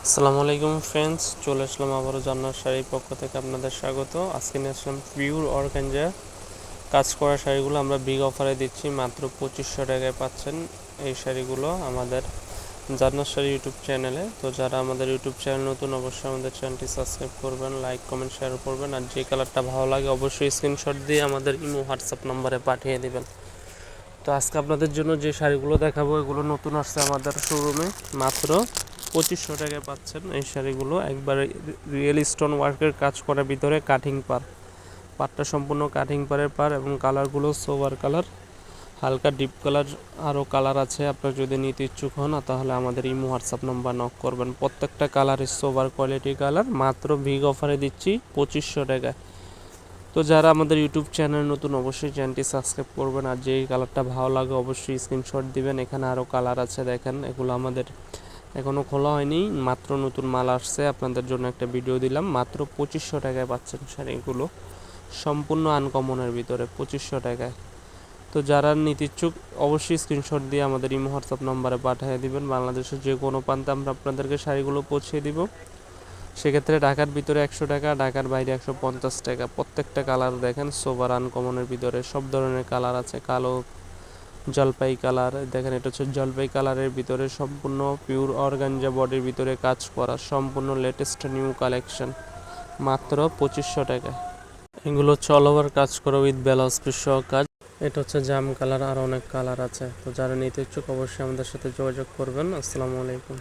আসসালামু আলাইকুম ফ্রেন্ডস, চলে আসলাম আবারও জান্নাত শাড়ির পক্ষ থেকে আপনাদের স্বাগত। আজকে নিয়ে আসলাম পিওর অর্গানজা কাজ করা শাড়িগুলো আমরা বিগ অফারে দিচ্ছি, মাত্র 2500 টাকায় পাচ্ছেন এই শাড়িগুলো আমাদের জান্নাত শাড়ি ইউটিউব চ্যানেলে। তো যারা আমাদের ইউটিউব চ্যানেল নতুন, অবশ্যই আমাদের চ্যানেলটি সাবস্ক্রাইব করবেন, লাইক কমেন্ট শেয়ার করবেন, আর যে কালারটা ভালো লাগে অবশ্যই স্ক্রিনশট দিয়ে আমাদের ইমো হোয়াটসঅ্যাপ নম্বরে পাঠিয়ে দেবেন। তো আজকে আপনাদের জন্য যে শাড়িগুলো দেখাবো এগুলো নতুন আসছে আমাদের শোরুমে, মাত্র 2500 টাকায় পাচ্ছেন এই শাড়িগুলো। একবারে রিয়েল স্টোন ওয়ার্কের কাজ করার ভিতরে কাটিং পাটটা সম্পূর্ণ কাটিং পারের পার, এবং কালারগুলো সোবার কালার, হালকা ডিপ কালার, আরও কালার আছে। আপনার যদি নিতে ইচ্ছুক হন তাহলে আমাদের ইমো হোয়াটসঅ্যাপ নাম্বার নক করবেন। প্রত্যেকটা কালারের সোবার কোয়ালিটি কালার, মাত্র বিগ অফারে দিচ্ছি 2500 টাকায়। তো যারা আমাদের ইউটিউব চ্যানেল নতুন, অবশ্যই চ্যানেলটি সাবস্ক্রাইব করবেন, আর যেই কালারটা ভালো লাগে অবশ্যই স্ক্রিনশট দিবেন। এখানে আরও কালার আছে, দেখেন এগুলো আমাদের এখনও খোলা হয়নি, মাত্র নতুন মাল আসছে। আপনাদের জন্য একটা ভিডিও দিলাম, মাত্র 2500 টাকায় পাচ্ছেন শাড়িগুলো, সম্পূর্ণ আনকমনের ভিতরে 2500 টাকায়। তো যারা নিতে ইচ্ছুক অবশ্যই স্ক্রিনশট দিয়ে আমাদের ইমো হোয়াটসঅ্যাপ নম্বরে পাঠিয়ে দিবেন। বাংলাদেশের যে কোনো প্রান্তে আমরা আপনাদেরকে শাড়িগুলো পৌঁছে দিব। সেক্ষেত্রে ঢাকার ভিতরে 100 টাকা, ঢাকার বাইরে 150 টাকা। প্রত্যেকটা কালার দেখেন সোবার আনকমনের ভিতরে, সব ধরনের কালার আছে। কালো, জলপাই কালার, দেখেন এটা হচ্ছে জলপাই কালারের ভিতরে সম্পূর্ণ পিওর অর্গানজা বডির ভিতরে কাজ করা, সম্পূর্ণ লেটেস্ট নিউ কালেকশন, মাত্র 2500 টাকা। এগুলো হচ্ছে অল ওভার কাজ করা উইথ ব্লাউজ পিস সহ কাজ। এটা হচ্ছে জাম কালার, আর অনেক কালার আছে। তো যারা নিতে ইচ্ছুক অবশ্যই আমাদের সাথে যোগাযোগ করবেন। আসসালামু আলাইকুম।